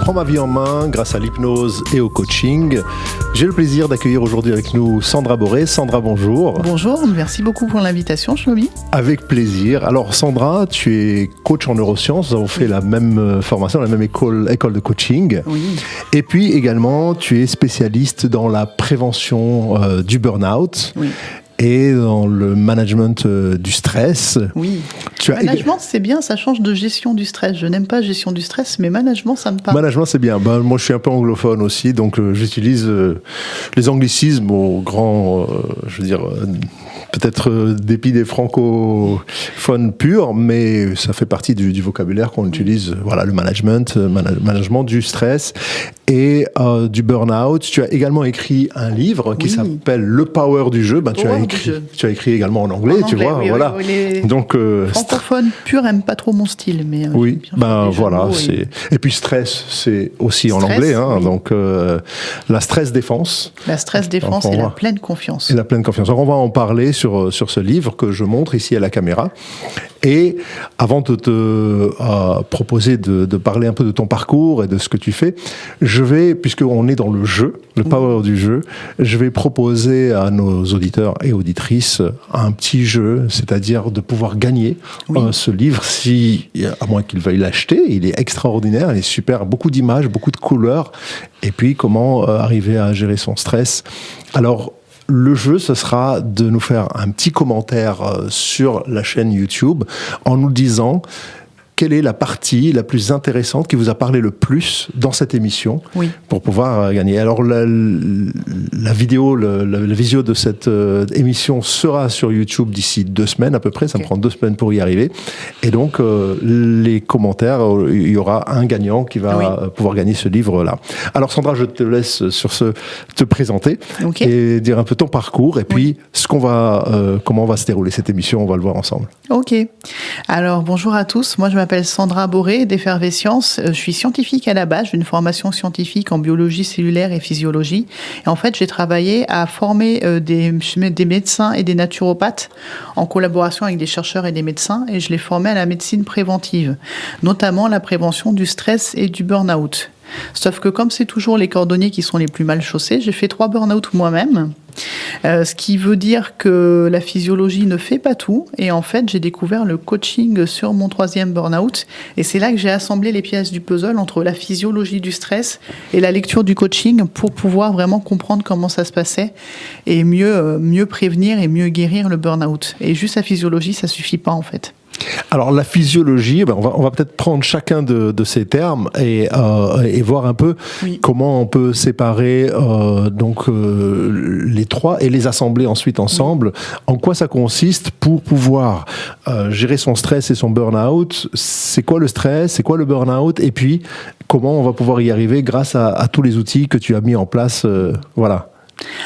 prends ma vie en main grâce à l'hypnose et au coaching. J'ai le plaisir d'accueillir aujourd'hui avec nous Sandra Boré. Sandra, bonjour. Bonjour, merci beaucoup pour l'invitation, Shlomi. Avec plaisir. Alors Sandra, tu es coach en neurosciences, nous avons fait la même formation, la même école de coaching. Oui. Et puis également, tu es spécialiste dans la prévention du burn-out. Oui. Et dans le management du stress. Oui. Management, c'est bien, ça change de gestion du stress. Je n'aime pas gestion du stress, mais management, ça me parle. Management, c'est bien. Moi, je suis un peu anglophone aussi, donc j'utilise les anglicismes au grand, peut-être dépit des francophones purs, mais ça fait partie du vocabulaire qu'on utilise. Voilà, le management du stress et du burn-out. Tu as également écrit un livre qui s'appelle Le Power du jeu. Tu as écrit également en anglais, tu vois. Oui, voilà. Oui, donc francophones purs n'aiment pas trop mon style, mais oui, voilà. Et puis stress, c'est aussi en anglais, hein, donc la stress défense. La stress défense et la pleine confiance. Et la pleine confiance. Alors on va en parler sur ce livre que je montre ici à la caméra. Et avant de te proposer de parler un peu de ton parcours et de ce que tu fais, je vais, puisqu'on est dans le jeu, le power du jeu, je vais proposer à nos auditeurs et auditrices un petit jeu, c'est-à-dire de pouvoir gagner ce livre, à moins qu'ils veuillent l'acheter. Il est extraordinaire, il est super, beaucoup d'images, beaucoup de couleurs, et puis comment arriver à gérer son stress. Alors, le jeu, ce sera de nous faire un petit commentaire sur la chaîne YouTube en nous disant quelle est la partie la plus intéressante qui vous a parlé le plus dans cette émission pour pouvoir gagner. Alors la vidéo, la visio de cette émission sera sur YouTube d'ici 2 semaines à peu près, ça me prend 2 semaines pour y arriver. Et donc les commentaires, il y aura un gagnant qui va pouvoir gagner ce livre-là. Alors Sandra, je te laisse te présenter et dire un peu ton parcours et puis comment va se dérouler cette émission, on va le voir ensemble. Ok. Alors bonjour à tous, moi je m'appelle Sandra Boré d'Effervescience. Je suis scientifique à la base, j'ai une formation scientifique en biologie cellulaire et physiologie. Et en fait, j'ai travaillé à former des médecins et des naturopathes en collaboration avec des chercheurs et des médecins. Et je les formais à la médecine préventive, notamment la prévention du stress et du burn-out. Sauf que comme c'est toujours les cordonniers qui sont les plus mal chaussés, j'ai fait 3 burn-out moi-même. Ce qui veut dire que la physiologie ne fait pas tout. Et en fait, j'ai découvert le coaching sur mon 3e burn-out. Et c'est là que j'ai assemblé les pièces du puzzle entre la physiologie du stress et la lecture du coaching pour pouvoir vraiment comprendre comment ça se passait et mieux prévenir et mieux guérir le burn-out. Et juste la physiologie, ça suffit pas en fait. Alors la physiologie, on va peut-être prendre chacun de ces termes et voir un peu comment on peut séparer les 3 et les assembler ensuite ensemble. En quoi ça consiste pour pouvoir gérer son stress et son burn-out? C'est quoi le stress? C'est quoi le burn-out? Et puis comment on va pouvoir y arriver grâce à tous les outils que tu as mis en place? Voilà.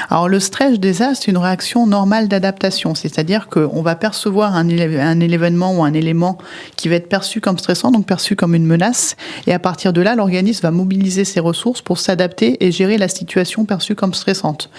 Alors le stress déjà, c'est une réaction normale d'adaptation, c'est-à-dire qu'on va percevoir un événement ou un élément qui va être perçu comme stressant, donc perçu comme une menace, et à partir de là, l'organisme va mobiliser ses ressources pour s'adapter et gérer la situation perçue comme stressante.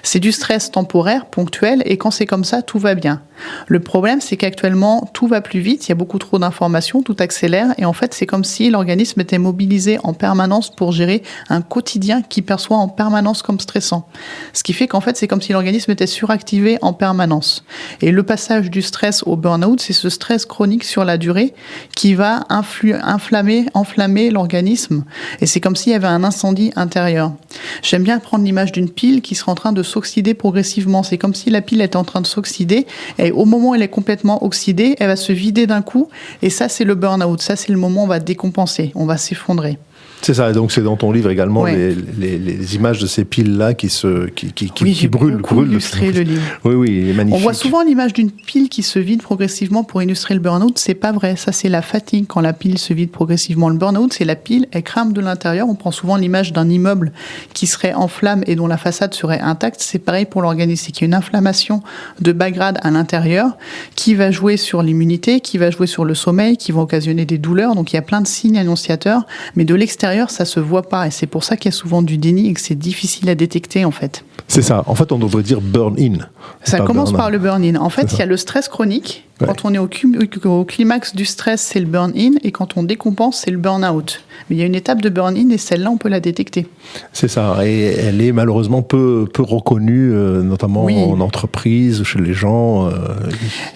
C'est du stress temporaire, ponctuel, et quand c'est comme ça, tout va bien. Le problème, c'est qu'actuellement, tout va plus vite, il y a beaucoup trop d'informations, tout accélère, et en fait, c'est comme si l'organisme était mobilisé en permanence pour gérer un quotidien qu'il perçoit en permanence comme stressant. Ce qui fait qu'en fait, c'est comme si l'organisme était suractivé en permanence. Et le passage du stress au burn-out, c'est ce stress chronique sur la durée qui va enflammer l'organisme. Et c'est comme s'il y avait un incendie intérieur. J'aime bien prendre l'image d'une pile qui serait en train de s'oxyder progressivement. C'est comme si la pile était en train de s'oxyder et au moment où elle est complètement oxydée, elle va se vider d'un coup. Et ça, c'est le burn-out. Ça, c'est le moment où on va décompenser, on va s'effondrer. C'est ça, et donc c'est dans ton livre également les images de ces piles-là qui brûlent. Illustré le livre. Oui, magnifique. On voit souvent l'image d'une pile qui se vide progressivement pour illustrer le burn-out. C'est pas vrai, ça c'est la fatigue quand la pile se vide progressivement. Le burn-out, c'est la pile, elle crame de l'intérieur. On prend souvent l'image d'un immeuble qui serait en flammes et dont la façade serait intacte. C'est pareil pour l'organisme, c'est qu'il y a une inflammation de bas grade à l'intérieur qui va jouer sur l'immunité, qui va jouer sur le sommeil, qui va occasionner des douleurs. Donc il y a plein de signes annonciateurs, mais de l'extérieur, ça se voit pas, et c'est pour ça qu'il y a souvent du déni et que c'est difficile à détecter en fait. C'est ça, en fait on devrait dire burn-in. Ça commence par le burn-in. En fait, il y a le stress chronique Ouais. Quand on est au climax du stress, c'est le burn-in, et quand on décompense, c'est le burn-out. Mais il y a une étape de burn-in, et celle-là, on peut la détecter. C'est ça, et elle est malheureusement peu reconnue, notamment en entreprise, chez les gens.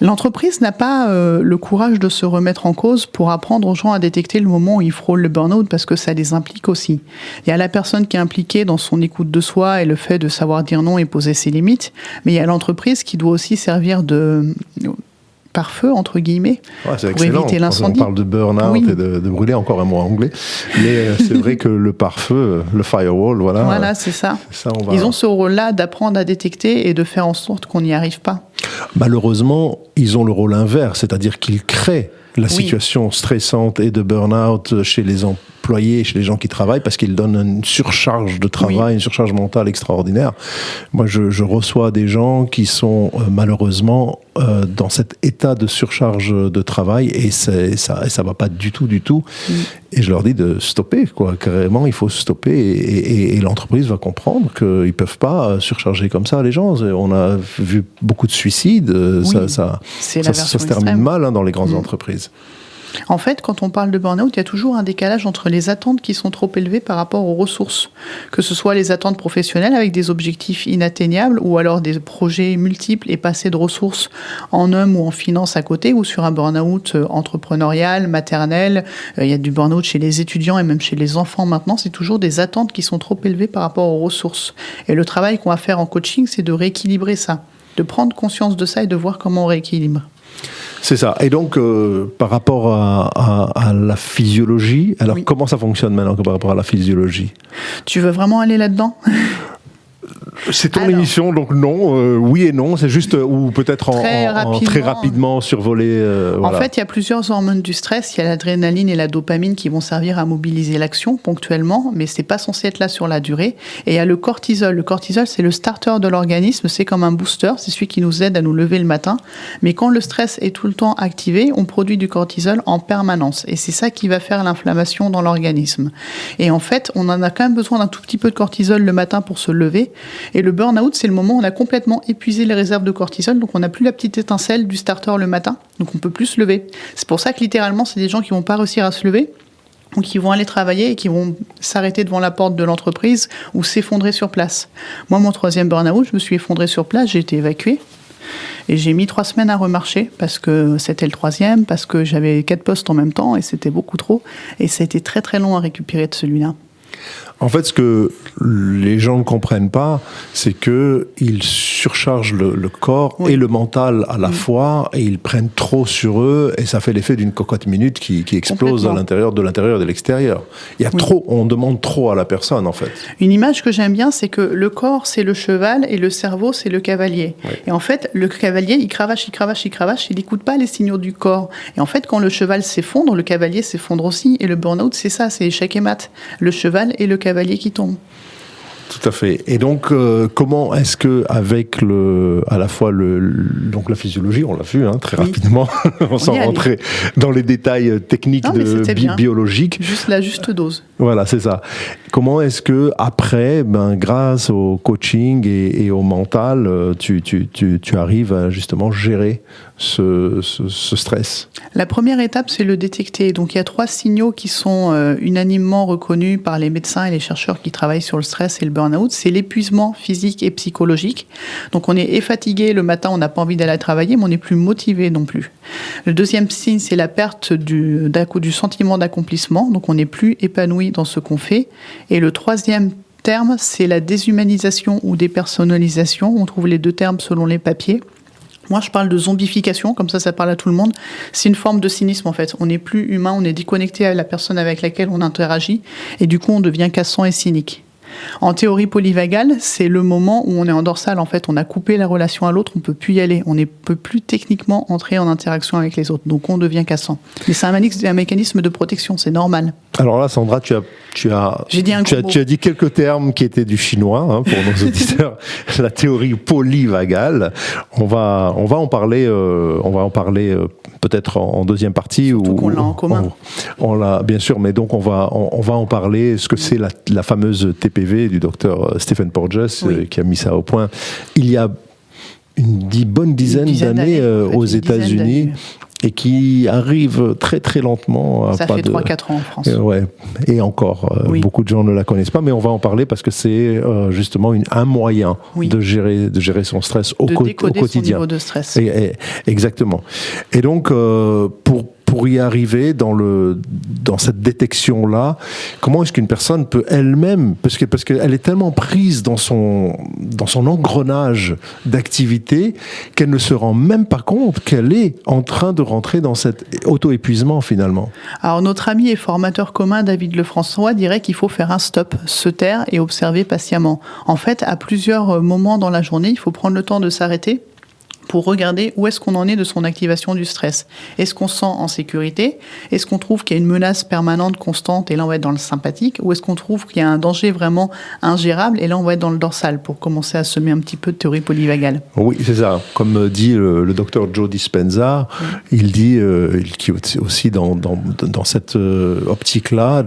L'entreprise n'a pas le courage de se remettre en cause pour apprendre aux gens à détecter le moment où ils frôlent le burn-out, parce que ça les implique aussi. Il y a la personne qui est impliquée dans son écoute de soi et le fait de savoir dire non et poser ses limites, mais il y a l'entreprise qui doit aussi servir de pare-feu, entre guillemets, c'est pour excellent. éviter l'incendie. On parle de burn-out et de brûler, encore un mot anglais. Mais c'est vrai que le pare-feu, le firewall, voilà. Voilà, c'est ça. Ils ont ce rôle-là d'apprendre à détecter et de faire en sorte qu'on n'y arrive pas. Malheureusement, ils ont le rôle inverse, c'est-à-dire qu'ils créent la situation stressante et de burn-out chez les employés, chez les gens qui travaillent, parce qu'ils donnent une surcharge de travail, une surcharge mentale extraordinaire. Moi, je reçois des gens qui sont malheureusement dans cet état de surcharge de travail, et ça va pas du tout. Et je leur dis de stopper, quoi. Carrément, il faut stopper, et l'entreprise va comprendre qu'ils peuvent pas surcharger comme ça les gens. On a vu beaucoup de suicides, ça se termine mal dans les grandes entreprises. En fait, quand on parle de burn-out, il y a toujours un décalage entre les attentes qui sont trop élevées par rapport aux ressources. Que ce soit les attentes professionnelles avec des objectifs inatteignables, ou alors des projets multiples et pas assez de ressources en hommes ou en finance à côté, ou sur un burn-out entrepreneurial, maternel. Il y a du burn-out chez les étudiants et même chez les enfants maintenant. C'est toujours des attentes qui sont trop élevées par rapport aux ressources. Et le travail qu'on va faire en coaching, c'est de rééquilibrer ça, de prendre conscience de ça et de voir comment on rééquilibre. C'est ça. Et donc, par rapport à la physiologie, alors comment ça fonctionne maintenant par rapport à la physiologie ? Tu veux vraiment aller là-dedans ? C'est ton émission, donc non, oui et non, c'est juste, ou peut-être très rapidement survoler. En fait, il y a plusieurs hormones du stress, il y a l'adrénaline et la dopamine qui vont servir à mobiliser l'action ponctuellement, mais c'est pas censé être là sur la durée. Et il y a le cortisol. Le cortisol, c'est le starter de l'organisme, c'est comme un booster, c'est celui qui nous aide à nous lever le matin. Mais quand le stress est tout le temps activé, on produit du cortisol en permanence. Et c'est ça qui va faire l'inflammation dans l'organisme. Et en fait, on en a quand même besoin d'un tout petit peu de cortisol le matin pour se lever. Et le burn-out, c'est le moment où on a complètement épuisé les réserves de cortisol, donc on n'a plus la petite étincelle du starter le matin, donc on peut plus se lever. C'est pour ça que littéralement, c'est des gens qui vont pas réussir à se lever, ou qui vont aller travailler et qui vont s'arrêter devant la porte de l'entreprise ou s'effondrer sur place. Moi, mon 3e burn-out, je me suis effondré sur place, j'ai été évacuée. Et j'ai mis 3 semaines à remarcher parce que c'était le 3e, parce que j'avais 4 postes en même temps et c'était beaucoup trop. Et ça a été très très long à récupérer de celui-là. En fait, ce que les gens ne comprennent pas, c'est qu'ils surchargent le corps et le mental à la fois, et ils prennent trop sur eux, et ça fait l'effet d'une cocotte minute qui explose de l'intérieur et de l'extérieur. Il y a trop, on demande trop à la personne, en fait. Une image que j'aime bien, c'est que le corps, c'est le cheval, et le cerveau, c'est le cavalier. Oui. Et en fait, le cavalier, il cravache, il n'écoute pas les signaux du corps. Et en fait, quand le cheval s'effondre, le cavalier s'effondre aussi, et le burn-out, c'est ça, c'est échec et mat. Le cheval et le cavalier qui tombe. Tout à fait. Et donc, comment est-ce que, avec à la fois donc la physiologie, on l'a vu très rapidement, sans rentrer dans les détails techniques biologiques. Juste la juste dose. Voilà, c'est ça. Comment est-ce que après, grâce au coaching et au mental, tu arrives à justement gérer ce stress? La première étape, c'est le détecter. Donc, il y a 3 signaux qui sont unanimement reconnus par les médecins et les chercheurs qui travaillent sur le stress et le burn-out. C'est l'épuisement physique et psychologique. Donc, on est fatigué le matin, on n'a pas envie d'aller travailler, mais on n'est plus motivé non plus. Le 2e signe, c'est la perte du sentiment d'accomplissement. Donc, on n'est plus épanoui dans ce qu'on fait. Et le 3e terme, c'est la déshumanisation ou dépersonnalisation. On trouve les 2 termes selon les papiers. Moi, je parle de zombification, comme ça parle à tout le monde. C'est une forme de cynisme, en fait. On n'est plus humain, on est déconnecté à la personne avec laquelle on interagit, et du coup, on devient cassant et cynique. En théorie polyvagale, c'est le moment où on est en dorsale, en fait. On a coupé la relation à l'autre, on ne peut plus y aller. On ne peut plus techniquement entrer en interaction avec les autres. Donc, on devient cassant. Mais c'est un mécanisme de protection, c'est normal. Alors là, Sandra, tu as dit quelques termes qui étaient du chinois pour nos auditeurs. La théorie polyvagale. On va en parler. Peut-être en 2e partie. Surtout qu'on l'a en commun. On l'a, bien sûr, mais donc on va en parler. Ce que c'est la fameuse TPV du docteur Stephen Porges qui a mis ça au point. Il y a bonne dizaine d'années aux États-Unis. Et qui arrive très très lentement. Ça fait 3-4 ans en France. Ouais. Et encore, beaucoup de gens ne la connaissent pas, mais on va en parler parce que c'est justement un moyen de gérer son stress au quotidien. Son niveau de stress. Exactement. Et donc, pour y arriver dans cette détection-là, comment est-ce qu'une personne peut elle-même, parce qu'elle est tellement prise dans son engrenage d'activité qu'elle ne se rend même pas compte qu'elle est en train de rentrer dans cet auto-épuisement finalement. Alors notre ami et formateur commun David Lefrançois dirait qu'il faut faire un stop, se taire et observer patiemment. En fait, à plusieurs moments dans la journée, il faut prendre le temps de s'arrêter pour regarder où est-ce qu'on en est de son activation du stress. Est-ce qu'on se sent en sécurité ? Est-ce qu'on trouve qu'il y a une menace permanente, constante, et là on va être dans le sympathique ? Ou est-ce qu'on trouve qu'il y a un danger vraiment ingérable, et là on va être dans le dorsal, pour commencer à semer un petit peu de théorie polyvagale ? Oui, c'est ça. Comme dit le docteur Joe Dispenza, il dit, qui est aussi dans cette optique-là,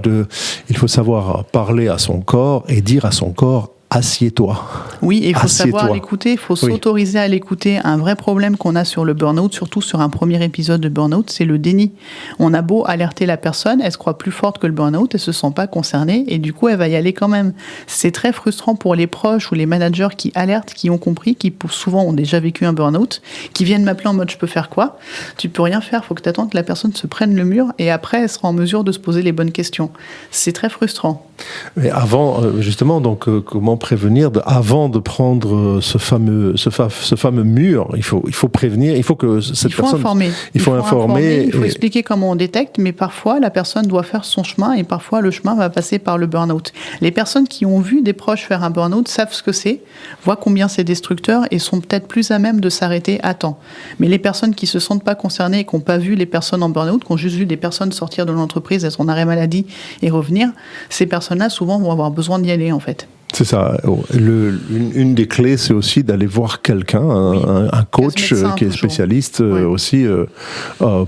il faut savoir parler à son corps et dire à son corps, assieds-toi. Oui, et il faut savoir l'écouter, il faut s'autoriser à l'écouter. Un vrai problème qu'on a sur le burn-out, surtout sur un premier épisode de burn-out, c'est le déni. On a beau alerter la personne, elle se croit plus forte que le burn-out, elle se sent pas concernée, et du coup, elle va y aller quand même. C'est très frustrant pour les proches ou les managers qui alertent, qui ont compris, qui souvent ont déjà vécu un burn-out, qui viennent m'appeler en mode « je peux faire quoi ?» Tu peux rien faire, faut que tu attendes que la personne se prenne le mur, et après, elle sera en mesure de se poser les bonnes questions. C'est très frustrant. Mais avant, justement, donc, comment prévenir avant de prendre ce fameux mur, il faut prévenir, il faut que cette personne... Il faut informer. Il faut expliquer comment on détecte, mais parfois, la personne doit faire son chemin et parfois, le chemin va passer par le burn-out. Les personnes qui ont vu des proches faire un burn-out savent ce que c'est, voient combien c'est destructeur et sont peut-être plus à même de s'arrêter à temps. Mais les personnes qui se sentent pas concernées et qui n'ont pas vu les personnes en burn-out, qui ont juste vu des personnes sortir de l'entreprise, être en arrêt maladie et revenir, ces personnes-là, souvent, vont avoir besoin d'y aller, en fait. C'est ça. Une des clés, c'est aussi d'aller voir quelqu'un, un coach qui est spécialiste aussi,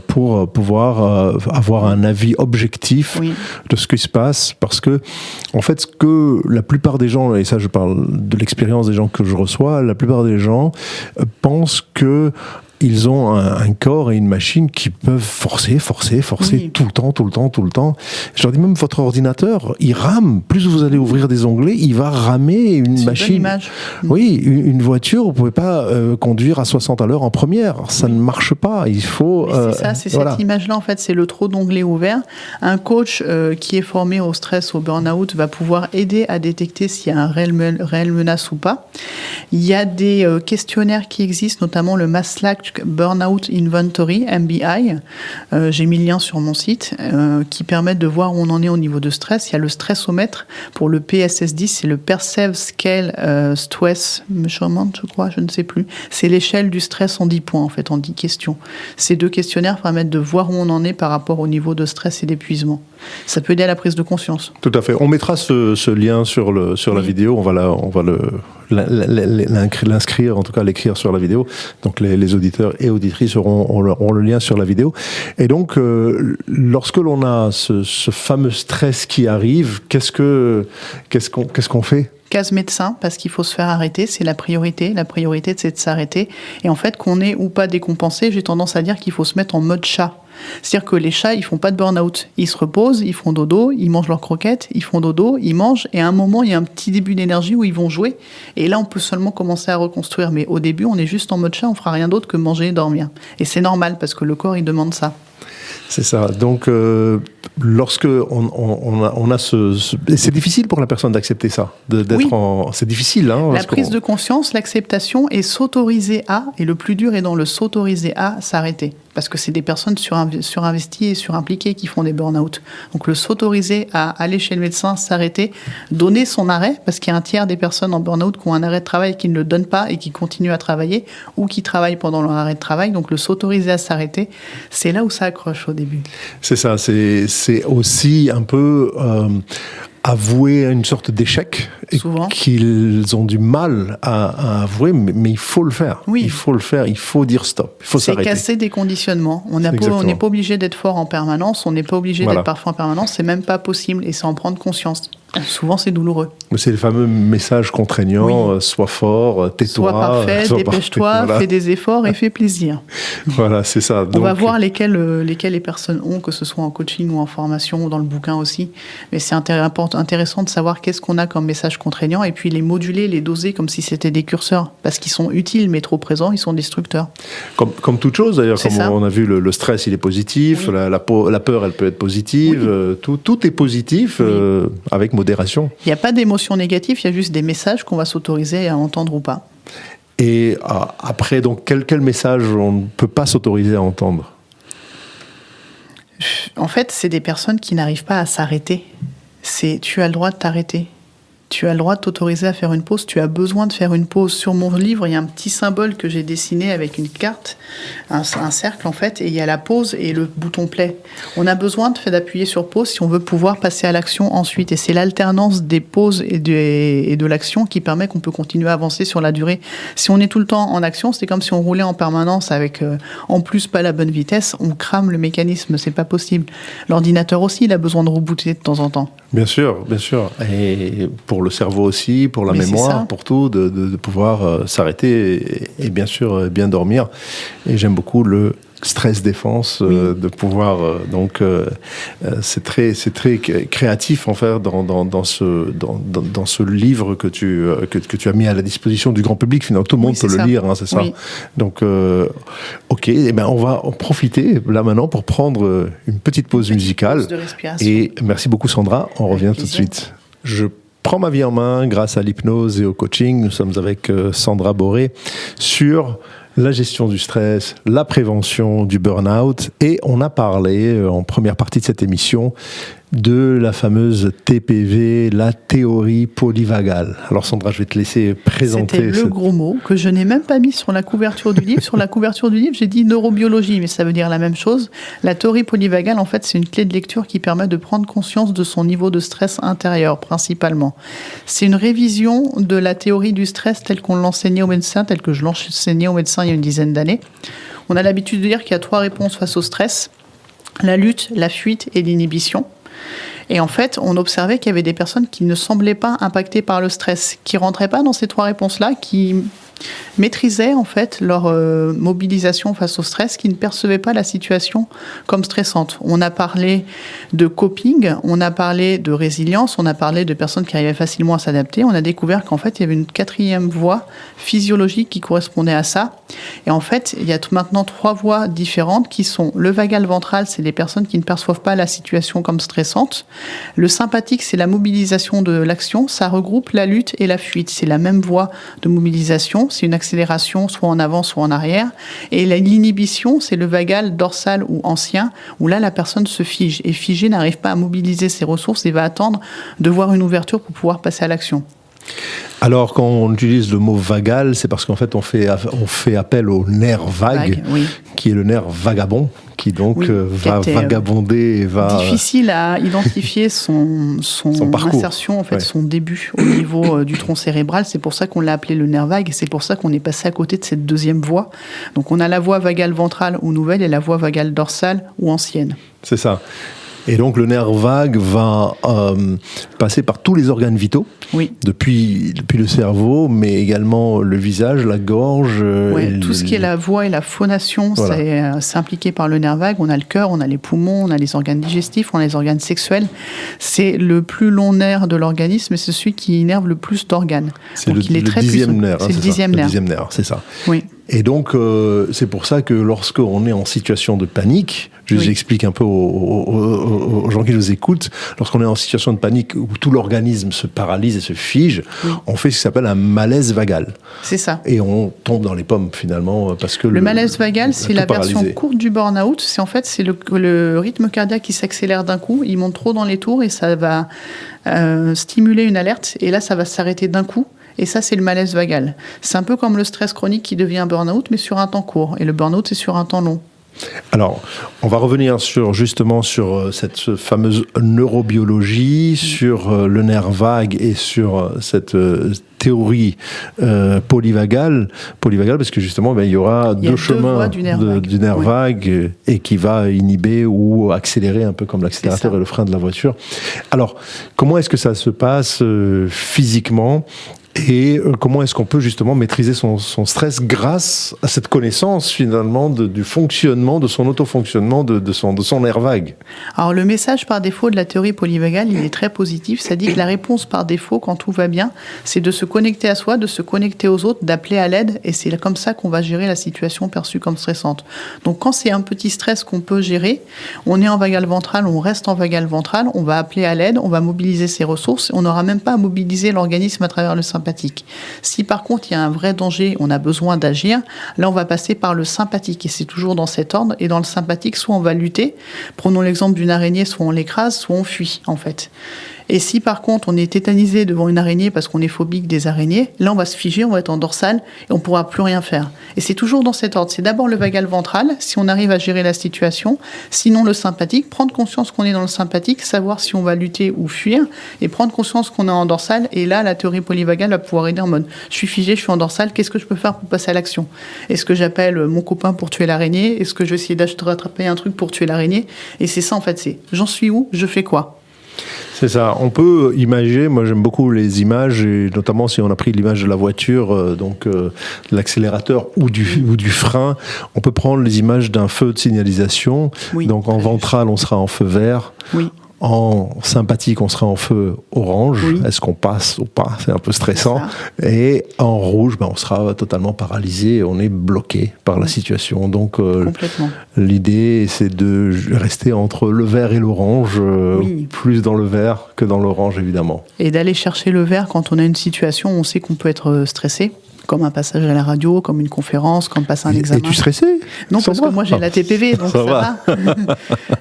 pour pouvoir avoir un avis objectif de ce qui se passe. Parce que, en fait, ce que la plupart des gens, et ça je parle de l'expérience des gens que je reçois, la plupart des gens pensent que ils ont un corps et une machine qui peuvent forcer tout le temps. Je leur dis même, votre ordinateur, il rame. Plus vous allez ouvrir des onglets, il va ramer une machine. Une image. Oui, une voiture, vous ne pouvez pas conduire à 60 à l'heure en première. Ça ne marche pas. Il faut... c'est ça, c'est cette image-là, en fait, c'est le trop d'onglets ouverts. Un coach qui est formé au stress, au burn-out, va pouvoir aider à détecter s'il y a un réelle menace ou pas. Il y a des questionnaires qui existent, notamment le Maslach Burnout Inventory, MBI. J'ai mis le lien sur mon site, qui permettent de voir où on en est au niveau de stress. Il y a le stressomètre pour le PSS10, c'est le Perceived Scale Stress Measurement, je crois, je ne sais plus. C'est l'échelle du stress en 10 points, en fait, en 10 questions. Ces 2 questionnaires permettent de voir où on en est par rapport au niveau de stress et d'épuisement. Ça peut aider à la prise de conscience. Tout à fait. On mettra ce lien sur la vidéo. On va l'inscrire, en tout cas l'écrire sur la vidéo. Donc les auditeurs et auditrices auront le lien sur la vidéo. Et donc, lorsque l'on a ce fameux stress qui arrive, qu'est-ce qu'on fait ? Case médecin, parce qu'il faut se faire arrêter, c'est la priorité. La priorité, c'est de s'arrêter. Et en fait, qu'on ait ou pas décompensé, j'ai tendance à dire qu'il faut se mettre en mode chat. C'est-à-dire que les chats, ils font pas de burn-out. Ils se reposent, ils font dodo, ils mangent leurs croquettes, ils font dodo, ils mangent, et à un moment, il y a un petit début d'énergie où ils vont jouer. Et là, on peut seulement commencer à reconstruire. Mais au début, on est juste en mode chat, on fera rien d'autre que manger et dormir. Et c'est normal, parce que le corps, il demande ça. C'est ça. Donc, lorsque on a c'est difficile pour la personne d'accepter ça, c'est difficile. Hein, la prise de conscience, l'acceptation et s'autoriser à, et le plus dur est dans le s'autoriser à s'arrêter. Parce que c'est des personnes surinvesties et surimpliquées qui font des burn-out. Donc le s'autoriser à aller chez le médecin, s'arrêter, donner son arrêt, parce qu'il y a un tiers des personnes en burn-out qui ont un arrêt de travail et qui ne le donnent pas et qui continuent à travailler, ou qui travaillent pendant leur arrêt de travail. Donc le s'autoriser à s'arrêter, c'est là où ça accroche au début. C'est ça, c'est aussi un peu... avouer une sorte d'échec qu'ils ont du mal à avouer, mais il faut le faire. Oui. Il faut le faire, il faut dire stop, il faut s'arrêter. C'est casser des conditionnements. On n'est pas obligé d'être fort en permanence, on n'est pas obligé d'être parfait en permanence, c'est même pas possible, et c'est en prendre conscience. Souvent, c'est douloureux. Mais c'est le fameux message contraignant, sois fort, tais-toi. Sois parfait, dépêche-toi, voilà. Fais des efforts et fais plaisir. Voilà, c'est ça. On va voir lesquels les personnes ont, que ce soit en coaching ou en formation ou dans le bouquin aussi. Mais c'est intéressant de savoir qu'est-ce qu'on a comme message contraignant et puis les moduler, les doser comme si c'était des curseurs. Parce qu'ils sont utiles, mais trop présents, ils sont destructeurs. Comme toute chose, d'ailleurs. Comme on a vu, le stress, il est positif. Oui. La peur, elle peut être positive. Oui. Tout est positif avec modération. Il n'y a pas d'émotion négative, il y a juste des messages qu'on va s'autoriser à entendre ou pas. Et après, donc, quel message on ne peut pas s'autoriser à entendre ? En fait, c'est des personnes qui n'arrivent pas à s'arrêter. Tu as le droit de t'arrêter. Tu as le droit de t'autoriser à faire une pause. Tu as besoin de faire une pause. Sur mon livre, il y a un petit symbole que j'ai dessiné avec une carte, un cercle en fait, et il y a la pause et le bouton play. On a besoin d'appuyer sur pause si on veut pouvoir passer à l'action ensuite. Et c'est l'alternance des pauses et de l'action qui permet qu'on peut continuer à avancer sur la durée. Si on est tout le temps en action, c'est comme si on roulait en permanence avec, en plus, pas la bonne vitesse. On crame le mécanisme, c'est pas possible. L'ordinateur aussi, il a besoin de rebooter de temps en temps. Bien sûr, bien sûr. Et pour le cerveau aussi, pour la mémoire, pour tout, de pouvoir s'arrêter et bien sûr bien dormir. Et j'aime beaucoup le stress défense, de pouvoir c'est très créatif en fait dans ce livre que tu as mis à la disposition du grand public. Finalement, tout le monde peut le lire, c'est ça. Donc ok, et ben on va en profiter là maintenant pour prendre une petite pause musicale. Pause de respiration. Et merci beaucoup Sandra. On revient tout de suite. Je prends ma vie en main grâce à l'hypnose et au coaching. Nous sommes avec Sandra Boré sur la gestion du stress, la prévention du burn-out, et on a parlé en première partie de cette émission de la fameuse TPV, la théorie polyvagale. Alors Sandra, je vais te laisser présenter. C'était le gros mot que je n'ai même pas mis sur la couverture du livre. Sur la couverture du livre, j'ai dit neurobiologie, mais ça veut dire la même chose. La théorie polyvagale, en fait, c'est une clé de lecture qui permet de prendre conscience de son niveau de stress intérieur, principalement. C'est une révision de la théorie du stress telle qu'on l'enseignait aux médecins, telle que je l'enseignais aux médecins il y a une dizaine d'années. On a l'habitude de dire qu'il y a 3 réponses face au stress: la lutte, la fuite et l'inhibition. Et en fait, on observait qu'il y avait des personnes qui ne semblaient pas impactées par le stress, qui ne rentraient pas dans ces 3 réponses-là, qui maîtrisaient en fait leur mobilisation face au stress, qui ne percevaient pas la situation comme stressante. On a parlé de coping, on a parlé de résilience, on a parlé de personnes qui arrivaient facilement à s'adapter. On a découvert qu'en fait, il y avait une 4e voie physiologique qui correspondait à ça. Et en fait, il y a maintenant 3 voies différentes qui sont le vagal ventral, c'est les personnes qui ne perçoivent pas la situation comme stressante. Le sympathique, c'est la mobilisation de l'action. Ça regroupe la lutte et la fuite. C'est la même voie de mobilisation. C'est une accélération, soit en avant, soit en arrière. Et l'inhibition, c'est le vagal dorsal ou ancien, où là, la personne se fige. Et figée n'arrive pas à mobiliser ses ressources et va attendre de voir une ouverture pour pouvoir passer à l'action. Alors, quand on utilise le mot vagal, c'est parce qu'en fait, on fait appel au nerf vague, qui est le nerf vagabond, qui donc va vagabonder et va... Difficile à identifier son parcours, insertion, en fait, son début au niveau du tronc cérébral. C'est pour ça qu'on l'a appelé le nerf vague, et c'est pour ça qu'on est passé à côté de cette 2e voie. Donc, on a la voie vagale ventrale ou nouvelle et la voie vagale dorsale ou ancienne. C'est ça. Et donc le nerf vague va passer par tous les organes vitaux, depuis le cerveau, mais également le visage, la gorge. Tout ce qui est la voix et la phonation, c'est impliqué par le nerf vague. On a le cœur, on a les poumons, on a les organes digestifs, on a les organes sexuels. C'est le plus long nerf de l'organisme et c'est celui qui innerve le plus d'organes. C'est le 10e nerf. C'est le 10e nerf. Le 10e nerf, c'est ça. Oui. Et donc, c'est pour ça que lorsqu'on est en situation de panique, je vous explique un peu aux gens qui nous écoutent, lorsqu'on est en situation de panique où tout l'organisme se paralyse et se fige, on fait ce qui s'appelle un malaise vagal. C'est ça. Et on tombe dans les pommes finalement parce que le malaise vagal, c'est la version courte du burn-out. C'est le rythme cardiaque qui s'accélère d'un coup, il monte trop dans les tours et ça va stimuler une alerte et là ça va s'arrêter d'un coup. Et ça, c'est le malaise vagal. C'est un peu comme le stress chronique qui devient un burn-out, mais sur un temps court. Et le burn-out, c'est sur un temps long. Alors, on va revenir justement sur cette fameuse neurobiologie, sur le nerf vague et sur cette théorie polyvagale, parce que justement, il y aura deux chemins du nerf vague et qui va inhiber ou accélérer, un peu comme l'accélérateur et le frein de la voiture. Alors, comment est-ce que ça se passe physiquement ? Et comment est-ce qu'on peut justement maîtriser son stress grâce à cette connaissance finalement du fonctionnement, de son autofonctionnement, de son nerf vague? Alors le message par défaut de la théorie polyvagale, il est très positif. Ça dit que la réponse par défaut, quand tout va bien, c'est de se connecter à soi, de se connecter aux autres, d'appeler à l'aide. Et c'est comme ça qu'on va gérer la situation perçue comme stressante. Donc quand c'est un petit stress qu'on peut gérer, on est en vagal ventral, on reste en vagal ventral, on va appeler à l'aide, on va mobiliser ses ressources. On n'aura même pas à mobiliser l'organisme à travers le sympathique. Si par contre il y a un vrai danger, on a besoin d'agir, là on va passer par le sympathique et c'est toujours dans cet ordre. Et dans le sympathique, soit on va lutter, prenons l'exemple d'une araignée, soit on l'écrase, soit on fuit en fait. Et si par contre on est tétanisé devant une araignée parce qu'on est phobique des araignées, là on va se figer, on va être en dorsale et on ne pourra plus rien faire. Et c'est toujours dans cet ordre. C'est d'abord le vagal ventral, si on arrive à gérer la situation, sinon le sympathique, prendre conscience qu'on est dans le sympathique, savoir si on va lutter ou fuir, et prendre conscience qu'on est en dorsale. Et là, la théorie polyvagale va pouvoir aider en mode, je suis figé, je suis en dorsale, qu'est-ce que je peux faire pour passer à l'action ? Est-ce que j'appelle mon copain pour tuer l'araignée ? Est-ce que je vais essayer de rattraper un truc pour tuer l'araignée ? Et c'est ça en fait, c'est j'en suis où ? Je fais quoi ? C'est ça. On peut imaginer, moi j'aime beaucoup les images, et notamment si on a pris l'image de la voiture, de l'accélérateur ou du frein, on peut prendre les images d'un feu de signalisation. Oui, donc en ventral, on sera en feu vert. Oui. En sympathique, on sera en feu orange. Oui. Est-ce qu'on passe ou pas ? C'est un peu stressant. Et en rouge, on sera totalement paralysé. On est bloqué par la situation. Donc, l'idée, c'est de rester entre le vert et l'orange. Plus dans le vert que dans l'orange, évidemment. Et d'aller chercher le vert quand on a une situation où on sait qu'on peut être stressé. Comme un passage à la radio, comme une conférence, comme passer un examen. Es-tu stressé ? Non, parce que moi j'ai la TPV, donc ça va.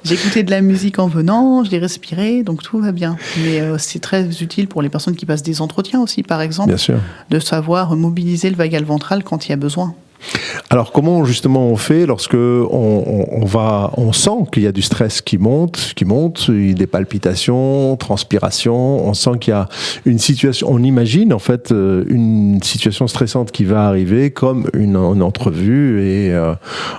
J'ai écouté de la musique en venant, je l'ai respiré, donc tout va bien. Mais c'est très utile pour les personnes qui passent des entretiens aussi, par exemple, bien sûr, de savoir mobiliser le vagal ventral quand il y a besoin. Alors comment justement on fait lorsque on sent qu'il y a du stress qui monte, des palpitations, transpiration, on sent qu'il y a une situation, on imagine en fait une situation stressante qui va arriver comme une entrevue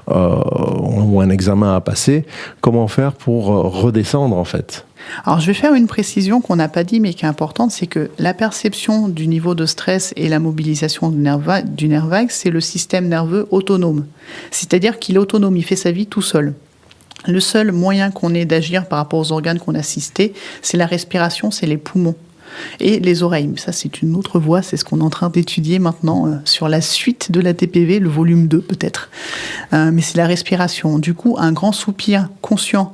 ou un examen à passer. Comment faire pour redescendre en fait ? Alors, je vais faire une précision qu'on n'a pas dit, mais qui est importante, c'est que la perception du niveau de stress et la mobilisation du nerf vague, c'est le système nerveux autonome. C'est-à-dire qu'il est autonome, il fait sa vie tout seul. Le seul moyen qu'on ait d'agir par rapport aux organes qu'on a assistés, c'est la respiration, c'est les poumons. Et les oreilles, ça c'est une autre voie, c'est ce qu'on est en train d'étudier maintenant sur la suite de la TPV, le volume 2 peut-être. Mais c'est la respiration. Du coup, un grand soupir conscient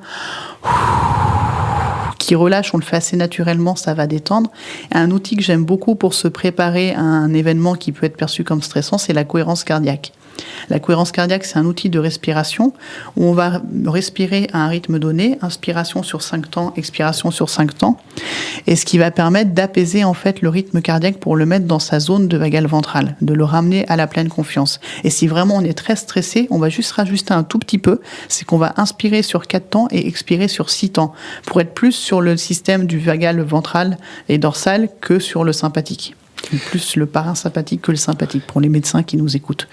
qui relâche, on le fait assez naturellement, ça va détendre. Et un outil que j'aime beaucoup pour se préparer à un événement qui peut être perçu comme stressant, c'est la cohérence cardiaque. La cohérence cardiaque, c'est un outil de respiration où on va respirer à un rythme donné, inspiration sur 5 temps, expiration sur 5 temps, et ce qui va permettre d'apaiser en fait le rythme cardiaque pour le mettre dans sa zone de vagal ventral, de le ramener à la pleine confiance. Et si vraiment on est très stressé, on va juste rajuster un tout petit peu, c'est qu'on va inspirer sur 4 temps et expirer sur 6 temps, pour être plus sur le système du vagal ventral et dorsal que sur le sympathique. Plus le parasympathique que le sympathique, pour les médecins qui nous écoutent.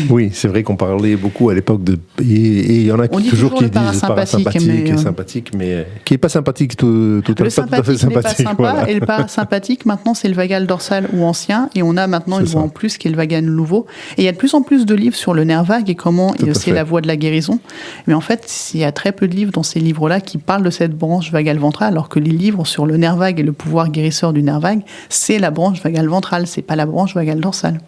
Oui, c'est vrai qu'on parlait beaucoup à l'époque de... Et il y en a toujours qui disent parasympathique et sympathique, mais qui n'est pas sympathique tout à fait sympathique. Le sympathique n'est pas sympa, voilà. Et le parasympathique, maintenant, c'est le vagal dorsal ou ancien, et on a maintenant une voie en plus qui est le vagal nouveau. Et il y a de plus en plus de livres sur le nerf vague et comment c'est la voie de la guérison. Mais en fait, il y a très peu de livres dans ces livres-là qui parlent de cette branche vagal ventrale, alors que les livres sur le nerf vague et le pouvoir guérisseur du nerf vague, c'est la branche vagal ventrale, c'est pas la branche vagal dorsale.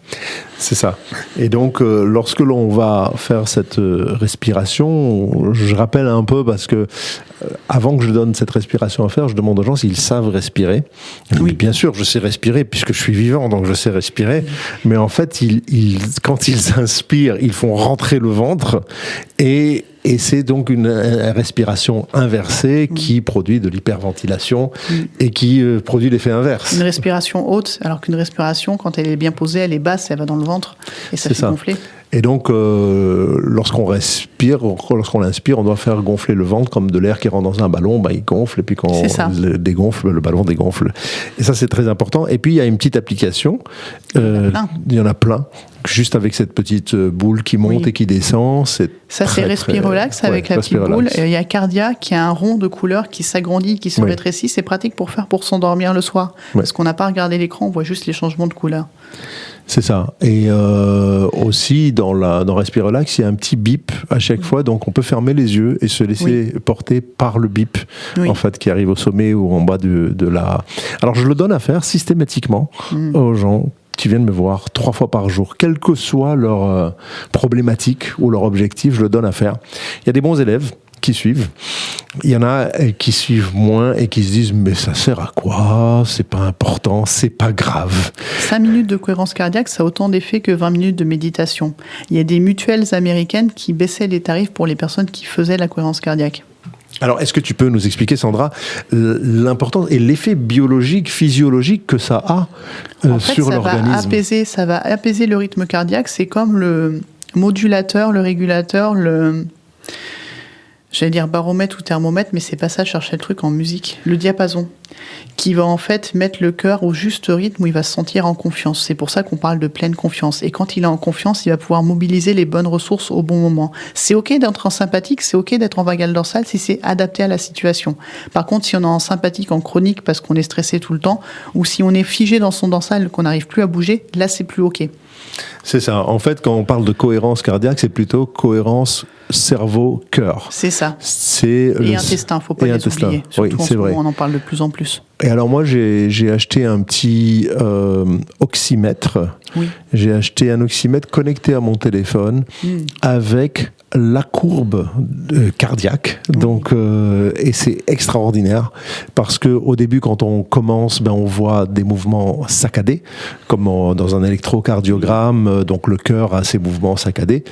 C'est ça. Et donc, lorsque l'on va faire cette respiration, je rappelle un peu parce que avant que je donne cette respiration à faire, je demande aux gens s'ils savent respirer. Oui, bien sûr, je sais respirer puisque je suis vivant, donc je sais respirer. Mais en fait, quand ils inspirent, ils font rentrer le ventre et c'est donc une respiration inversée qui produit de l'hyperventilation et qui produit l'effet inverse. Une respiration haute, alors qu'une respiration, quand elle est bien posée, elle est basse, elle va dans le ventre et ça fait gonfler. Et donc, lorsqu'on inspire, on doit faire gonfler le ventre comme de l'air qui rentre dans un ballon, il gonfle, et puis quand on le dégonfle, le ballon dégonfle. Et ça, c'est très important. Et puis, il y a une petite application, il y en a plein, juste avec cette petite boule qui monte et qui descend. Ça, c'est Respirelax avec la petite boule. Il y a Cardia qui a un rond de couleur qui s'agrandit, qui se rétrécit. C'est pratique pour s'endormir le soir. Parce qu'on n'a pas regardé l'écran, on voit juste les changements de couleur. C'est ça. Et aussi, dans Respirelax, il y a un petit bip à chaque fois. Donc, on peut fermer les yeux et se laisser porter par le bip, en fait, qui arrive au sommet ou en bas de la... Alors, je le donne à faire systématiquement aux gens qui viennent me voir 3 fois par jour, quelle que soit leur problématique ou leur objectif, je le donne à faire. Il y a des bons élèves qui suivent. Il y en a qui suivent moins et qui se disent mais ça sert à quoi ? C'est pas important, c'est pas grave. 5 minutes de cohérence cardiaque, ça a autant d'effet que 20 minutes de méditation. Il y a des mutuelles américaines qui baissaient les tarifs pour les personnes qui faisaient la cohérence cardiaque. Alors, est-ce que tu peux nous expliquer, Sandra, l'importance et l'effet biologique, physiologique que ça a sur l'organisme ? Ça va apaiser le rythme cardiaque. C'est comme le modulateur, le régulateur, j'allais dire baromètre ou thermomètre, mais c'est pas ça, je cherchais le truc en musique. Le diapason, qui va en fait mettre le cœur au juste rythme où il va se sentir en confiance. C'est pour ça qu'on parle de pleine confiance. Et quand il est en confiance, il va pouvoir mobiliser les bonnes ressources au bon moment. C'est OK d'être en sympathique, c'est OK d'être en vagal dorsal si c'est adapté à la situation. Par contre, si on est en sympathique, en chronique, parce qu'on est stressé tout le temps, ou si on est figé dans son dorsal, qu'on n'arrive plus à bouger, là, c'est plus OK. C'est ça. En fait, quand on parle de cohérence cardiaque, c'est plutôt cohérence cerveau-cœur. C'est ça. Et intestin, faut pas les oublier. Surtout en ce moment, on en parle de plus en plus. Et alors moi, j'ai acheté un petit oxymètre. Oui. J'ai acheté un oxymètre connecté à mon téléphone avec la courbe cardiaque. Donc, et c'est extraordinaire parce que au début, quand on commence, on voit des mouvements saccadés, comme dans un électrocardiogramme. Donc, le cœur a ses mouvements saccadés.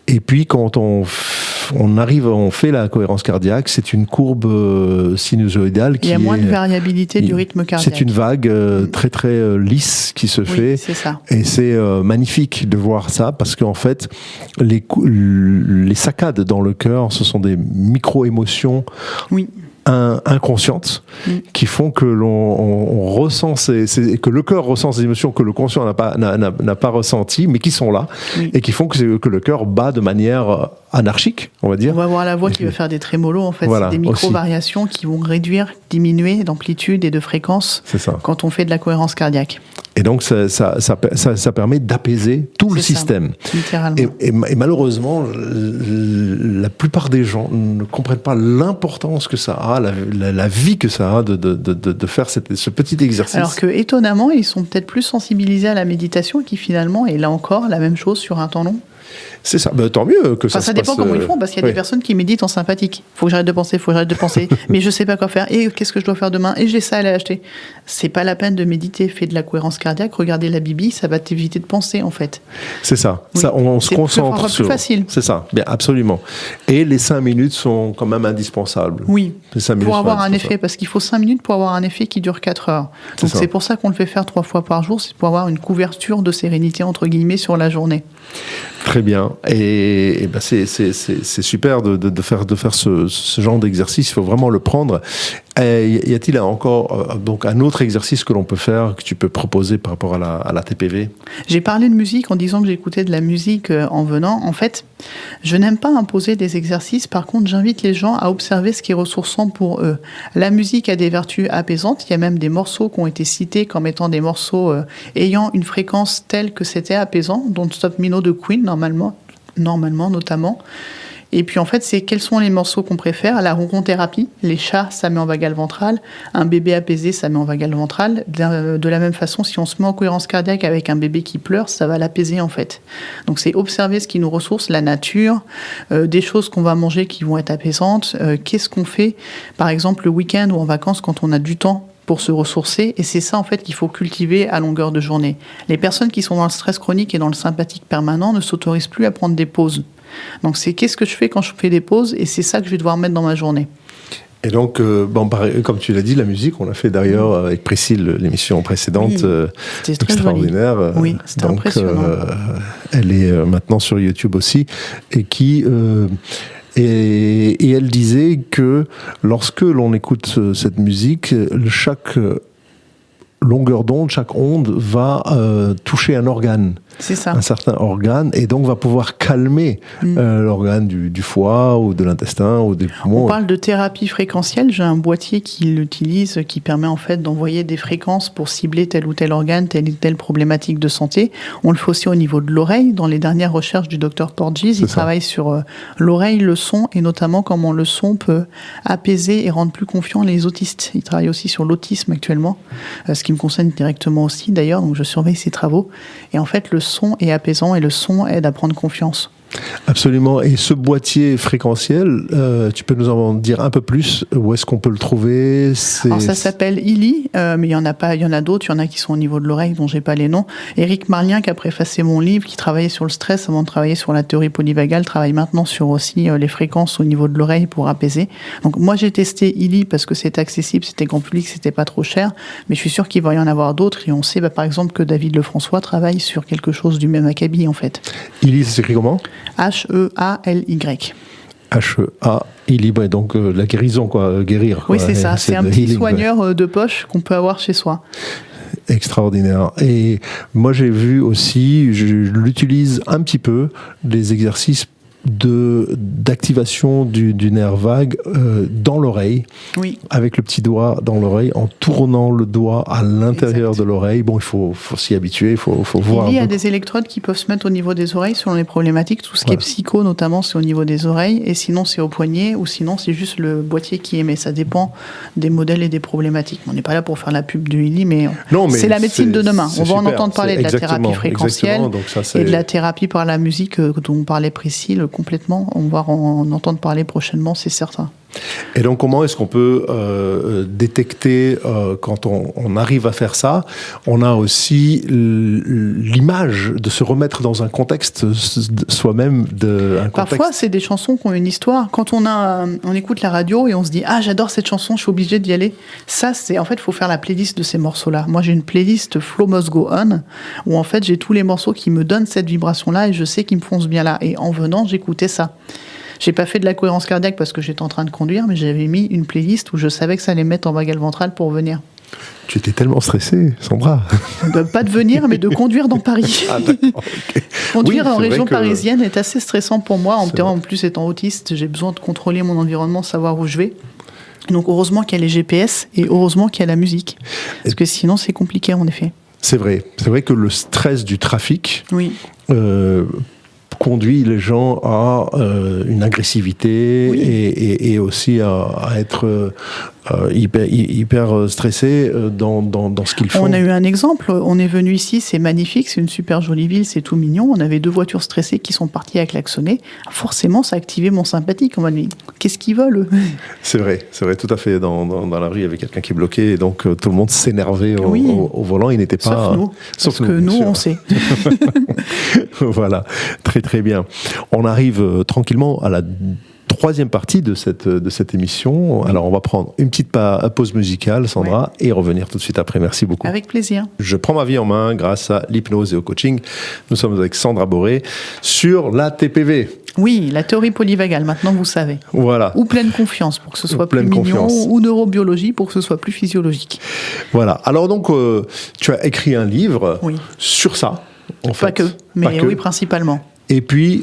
Et puis, quand on fait la cohérence cardiaque, c'est une courbe sinusoïdale qui il y a moins de variabilité du rythme cardiaque. C'est une vague très très lisse qui se fait. C'est ça. Et c'est magnifique de voir ça parce qu'en fait, les saccades dans le cœur, ce sont des micro-émotions inconscientes qui font que l'on ressent que le cœur ressent ces émotions que le conscient n'a pas ressenties, mais qui sont là et qui font que le cœur bat de manière anarchique, on va dire. On va avoir la voix qui va faire des trémolos, en fait. Voilà, c'est des micro-variations qui vont réduire, diminuer d'amplitude et de fréquence quand on fait de la cohérence cardiaque. Et donc, ça permet d'apaiser tout le système. Littéralement. Et malheureusement, la plupart des gens ne comprennent pas l'importance que ça a, la vie que ça a de faire ce petit exercice. Alors que, étonnamment, ils sont peut-être plus sensibilisés à la méditation qui, finalement, est là encore la même chose sur un temps long. C'est ça. Tant mieux que ça se passe. Ça dépend comment ils font, parce qu'il y a des personnes qui méditent en sympathique. Faut que j'arrête de penser, mais je sais pas quoi faire. Et qu'est-ce que je dois faire demain ? Et j'ai ça à aller acheter. C'est pas la peine de méditer. Fais de la cohérence cardiaque, regardez la Bible, ça va t'éviter de penser, en fait. C'est ça. Oui. On se concentre sur... C'est plus facile. C'est ça. Bien, absolument. Et les 5 minutes sont quand même indispensables. Oui. Pour avoir un effet, parce qu'il faut 5 minutes pour avoir un effet qui dure 4 heures. Donc c'est pour ça qu'on le fait faire 3 fois par jour, c'est pour avoir une couverture de sérénité, entre guillemets, sur la journée. Très bien. Et c'est super de faire ce genre d'exercice. Il faut vraiment le prendre. Y a-t-il encore donc un autre exercice que l'on peut faire, que tu peux proposer par rapport à la TPV ? J'ai parlé de musique en disant que j'écoutais de la musique en venant. En fait, je n'aime pas imposer des exercices. Par contre, j'invite les gens à observer ce qui est ressourçant pour eux. La musique a des vertus apaisantes. Il y a même des morceaux qui ont été cités comme étant des morceaux ayant une fréquence telle que c'était apaisant. Don't Stop Me Now de Queen, normalement notamment. Et puis en fait, c'est quels sont les morceaux qu'on préfère. La ronron-thérapie, les chats, ça met en vagal ventrale. Un bébé apaisé, ça met en vagal ventrale. De la même façon, si on se met en cohérence cardiaque avec un bébé qui pleure, ça va l'apaiser en fait. Donc c'est observer ce qui nous ressource, la nature, des choses qu'on va manger qui vont être apaisantes. Qu'est-ce qu'on fait, par exemple, le week-end ou en vacances quand on a du temps pour se ressourcer, et c'est ça en fait qu'il faut cultiver à longueur de journée. Les personnes qui sont dans le stress chronique et dans le sympathique permanent ne s'autorisent plus à prendre des pauses. Donc c'est qu'est-ce que je fais quand je fais des pauses, et c'est ça que je vais devoir mettre dans ma journée. Et donc, comme tu l'as dit, la musique, on l'a fait d'ailleurs avec Priscille, l'émission précédente, c'était très extraordinaire. Joli. Oui, c'était impressionnant. Elle est maintenant sur YouTube aussi, et elle disait que lorsque l'on écoute cette musique, chaque longueur d'onde, chaque onde va toucher un organe. C'est ça. Un certain organe, et donc va pouvoir calmer l'organe du foie ou de l'intestin ou des poumons. On parle de thérapie fréquentielle. J'ai un boîtier qui l'utilise, qui permet en fait d'envoyer des fréquences pour cibler tel ou tel organe, telle ou telle problématique de santé. On le fait aussi au niveau de l'oreille. Dans les dernières recherches du Dr Porges, il travaille sur l'oreille, le son, et notamment comment le son peut apaiser et rendre plus confiants les autistes. Il travaille aussi sur l'autisme actuellement, ce qui me concerne directement aussi d'ailleurs, donc je surveille ses travaux. Et en fait, le son est apaisant et le son aide à prendre confiance. Absolument. Et ce boîtier fréquentiel, tu peux nous en dire un peu plus? Où est-ce qu'on peut le trouver? Alors ça s'appelle Illy, mais il y en a d'autres. Il y en a qui sont au niveau de l'oreille, dont j'ai pas les noms. Éric Marlien, qui a préfacé mon livre, qui travaillait sur le stress avant de travailler sur la théorie polyvagale, travaille maintenant sur aussi les fréquences au niveau de l'oreille pour apaiser. Donc moi j'ai testé Illy parce que c'est accessible, c'était grand public, c'était pas trop cher, mais je suis sûr qu'il va y en avoir d'autres. Et on sait par exemple que David Lefrançois travaille sur quelque chose du même acabit en fait. Illy, ça s'écrit comment? H-E-A-L-Y. Illy, donc la guérison, quoi, guérir. Oui, quoi. c'est ça. C'est un petit healing, soigneur de poche qu'on peut avoir chez soi. Extraordinaire. Et moi, j'ai vu aussi, je l'utilise un petit peu, des exercices d'activation du nerf vague dans l'oreille, oui. Avec le petit doigt dans l'oreille, en tournant le doigt à l'intérieur de l'oreille. Bon, il faut s'y habituer, il faut voir. Il y a des électrodes qui peuvent se mettre au niveau des oreilles selon les problématiques. Tout ce qui est psycho, notamment, c'est au niveau des oreilles. Et sinon, c'est au poignet, ou sinon, c'est juste le boîtier qui émet. Ça dépend des modèles et des problématiques. On n'est pas là pour faire la pub du Illy, mais c'est la médecine de demain. On va en entendre parler de la thérapie fréquentielle et de la thérapie par la musique dont parlait Priscille complètement. On va en entendre parler prochainement, c'est certain. Et donc, comment est-ce qu'on peut détecter quand on arrive à faire ça? On a aussi l'image de se remettre dans un contexte soi-même. Parfois, c'est des chansons qui ont une histoire. Quand on écoute la radio et on se dit « Ah, j'adore cette chanson, je suis obligé d'y aller ». Ça, c'est en fait, il faut faire la playlist de ces morceaux-là. Moi, j'ai une playlist Flow Must Go On où en fait, j'ai tous les morceaux qui me donnent cette vibration-là et je sais qu'ils me font ce bien-là. Et en venant, j'écoutais ça. J'ai pas fait de la cohérence cardiaque parce que j'étais en train de conduire, mais j'avais mis une playlist où je savais que ça allait mettre en vagal ventrale pour venir. Tu étais tellement stressée, Sandra. Pas de venir, mais de conduire dans Paris. Ah, okay. Conduire en région parisienne est assez stressant pour moi. En plus, étant autiste, j'ai besoin de contrôler mon environnement, savoir où je vais. Donc heureusement qu'il y a les GPS et heureusement qu'il y a la musique. Parce que sinon, c'est compliqué en effet. C'est vrai que le stress du trafic... Oui. Conduit les gens à une agressivité et aussi à être hyper stressés dans ce qu'ils font. On a eu un exemple, on est venu ici, c'est magnifique, c'est une super jolie ville, c'est tout mignon, on avait 2 voitures stressées qui sont parties à klaxonner. Forcément, ça a activé mon sympathique, on m'a dit, qu'est-ce qu'ils veulent? C'est vrai, tout à fait, dans la rue, il y avait quelqu'un qui bloquait, et donc tout le monde s'énervait au volant, il n'était pas... Sauf nous, parce que nous, on sait. Voilà, très très bien. On arrive tranquillement à la 3e partie de cette émission. Alors, on va prendre une petite pause musicale, Sandra, et revenir tout de suite après. Merci beaucoup. Avec plaisir. Je prends ma vie en main grâce à l'hypnose et au coaching. Nous sommes avec Sandra Boré sur la TPV. Oui, la théorie polyvagale, maintenant vous savez. Voilà. Ou pleine confiance pour que ce soit plus mignon, ou neurobiologie pour que ce soit plus physiologique. Voilà. Alors donc, tu as écrit un livre sur ça. Pas que, mais oui, principalement. Et puis,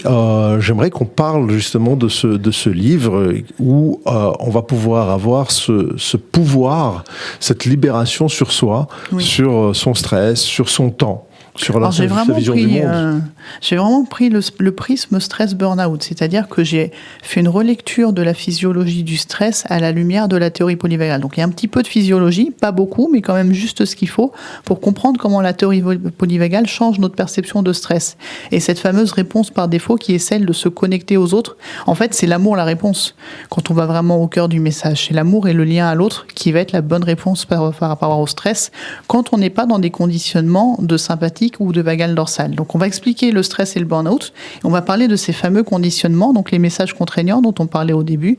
j'aimerais qu'on parle justement de ce livre où on va pouvoir avoir ce pouvoir, cette libération sur soi, sur son stress, sur son temps. Sur sa vision du monde. J'ai vraiment pris le prisme stress burn-out, c'est-à-dire que j'ai fait une relecture de la physiologie du stress à la lumière de la théorie polyvagale. Donc il y a un petit peu de physiologie, pas beaucoup, mais quand même juste ce qu'il faut pour comprendre comment la théorie polyvagale change notre perception de stress. Et cette fameuse réponse par défaut qui est celle de se connecter aux autres, en fait c'est l'amour la réponse, quand on va vraiment au cœur du message. C'est l'amour et le lien à l'autre qui va être la bonne réponse par rapport au stress, quand on n'est pas dans des conditionnements de sympathie sympathique ou de vagal dorsal. Donc on va expliquer le stress et le burn-out. On va parler de ces fameux conditionnements, donc les messages contraignants dont on parlait au début,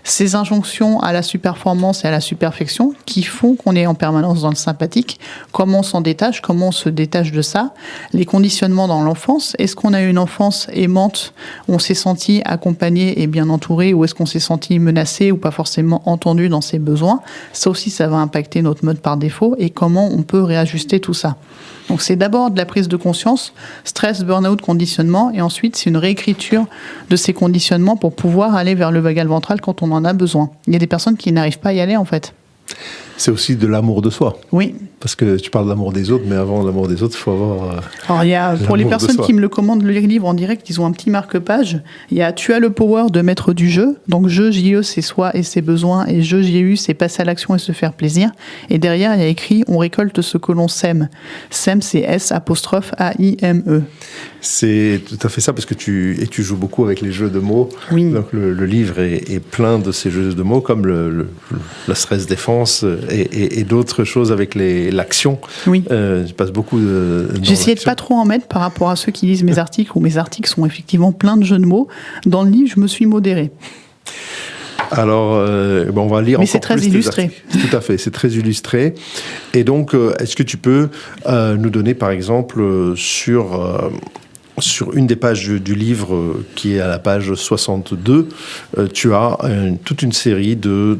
ces injonctions à la surperformance et à la superfection qui font qu'on est en permanence dans le sympathique. Comment on s'en détache, comment on se détache de ça, les conditionnements dans l'enfance. Est-ce qu'on a eu une enfance aimante, on s'est senti accompagné et bien entouré, ou est-ce qu'on s'est senti menacé ou pas forcément entendu dans ses besoins? Ça aussi, ça va impacter notre mode par défaut et comment on peut réajuster tout ça. Donc c'est d'abord de la prise de conscience, stress, burn-out, conditionnement, et ensuite c'est une réécriture de ces conditionnements pour pouvoir aller vers le vagal ventral quand on en a besoin. Il y a des personnes qui n'arrivent pas à y aller en fait. C'est aussi de l'amour de soi. Oui. Parce que tu parles de l'amour des autres, mais avant l'amour des autres, il faut avoir... Alors, il y a, pour les personnes qui me le commandent, le livre en direct, ils ont un petit marque-page. Il y a « Tu as le power de maître du jeu ». Donc, jeu, J-E, c'est soi et ses besoins. Et jeu, J-U, c'est passer à l'action et se faire plaisir. Et derrière, il y a écrit « On récolte ce que l'on sème ». Sème, c'est S''A-I-M-E. C'est tout à fait ça, parce que tu joues beaucoup avec les jeux de mots. Oui. Donc, le livre est plein de ces jeux de mots, comme le stress-défense et d'autres choses avec l'action. Oui. Je passe beaucoup de... J'essayais de pas trop en mettre par rapport à ceux qui lisent mes articles, où mes articles sont effectivement pleins de jeux de mots. Dans le livre, je me suis modérée. Alors, on va lire. Mais c'est très illustré. Tout à fait, c'est très illustré. Et donc, est-ce que tu peux nous donner, par exemple, sur une des pages du livre, qui est à la page 62, tu as toute une série de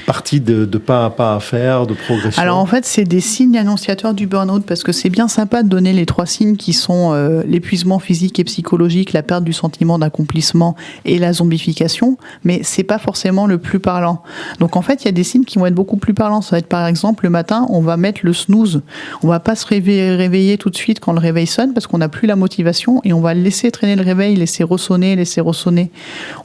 parties de pas à pas à faire, de progression. Alors en fait, c'est des signes annonciateurs du burn-out, parce que c'est bien sympa de donner les 3 signes qui sont l'épuisement physique et psychologique, la perte du sentiment d'accomplissement et la zombification, mais c'est pas forcément le plus parlant. Donc en fait, il y a des signes qui vont être beaucoup plus parlants. Ça va être par exemple le matin, on va mettre le snooze. On va pas se réveiller tout de suite quand le réveil sonne, parce qu'on n'a plus la motivation, et on va laisser traîner le réveil, laisser ressonner.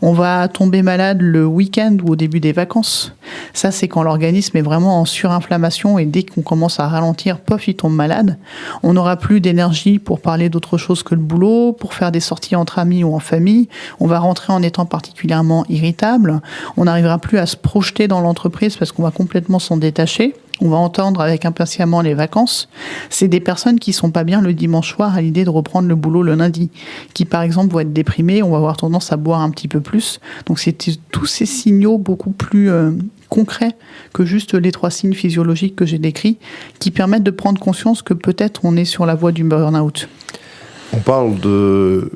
On va tomber malade le week-end ou au début des vacances. Ça, c'est quand l'organisme est vraiment en surinflammation, et dès qu'on commence à ralentir, pof, il tombe malade. On n'aura plus d'énergie pour parler d'autre chose que le boulot, pour faire des sorties entre amis ou en famille. On va rentrer en étant particulièrement irritable. On n'arrivera plus à se projeter dans l'entreprise parce qu'on va complètement s'en détacher. On va entendre avec impatiemment les vacances. C'est des personnes qui sont pas bien le dimanche soir à l'idée de reprendre le boulot le lundi, qui par exemple vont être déprimés, on va avoir tendance à boire un petit peu plus. Donc c'est tous ces signaux beaucoup plus concrets que juste les 3 signes physiologiques que j'ai décrits, qui permettent de prendre conscience que peut-être on est sur la voie du burn-out. On parle de...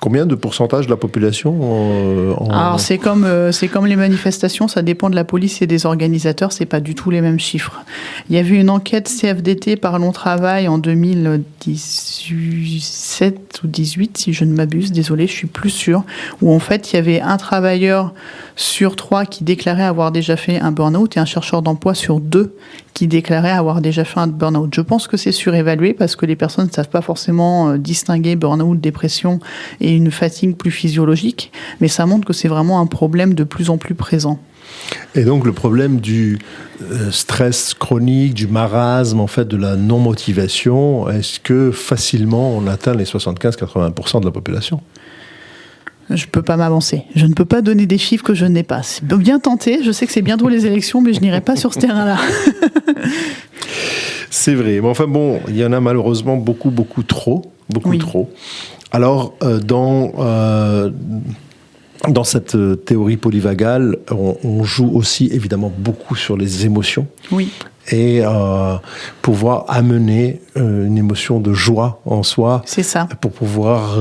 Combien de pourcentage de la population Alors c'est comme les manifestations, ça dépend de la police et des organisateurs, c'est pas du tout les mêmes chiffres. Il y avait une enquête CFDT Parlons Travail en 2017 ou 18, si je ne m'abuse, désolé, je suis plus sûre, où en fait il y avait un travailleur sur 3 qui déclarait avoir déjà fait un burn-out et un chercheur d'emploi sur 2 qui déclarait avoir déjà fait un burn-out. Je pense que c'est surévalué parce que les personnes ne savent pas forcément distinguer burn-out, dépression et une fatigue plus physiologique, mais ça montre que c'est vraiment un problème de plus en plus présent. Et donc le problème du stress chronique, du marasme, en fait, de la non-motivation, est-ce que facilement on atteint les 75-80% de la population ? Je ne peux pas m'avancer. Je ne peux pas donner des chiffres que je n'ai pas. C'est bien tenté. Je sais que c'est bientôt les élections, mais je n'irai pas sur ce terrain-là. C'est vrai. Mais enfin bon, il y en a malheureusement beaucoup trop. Beaucoup trop. Alors, dans cette théorie polyvagale, on joue aussi évidemment beaucoup sur les émotions. Oui. Et pouvoir amener une émotion de joie en soi. C'est ça. Pour pouvoir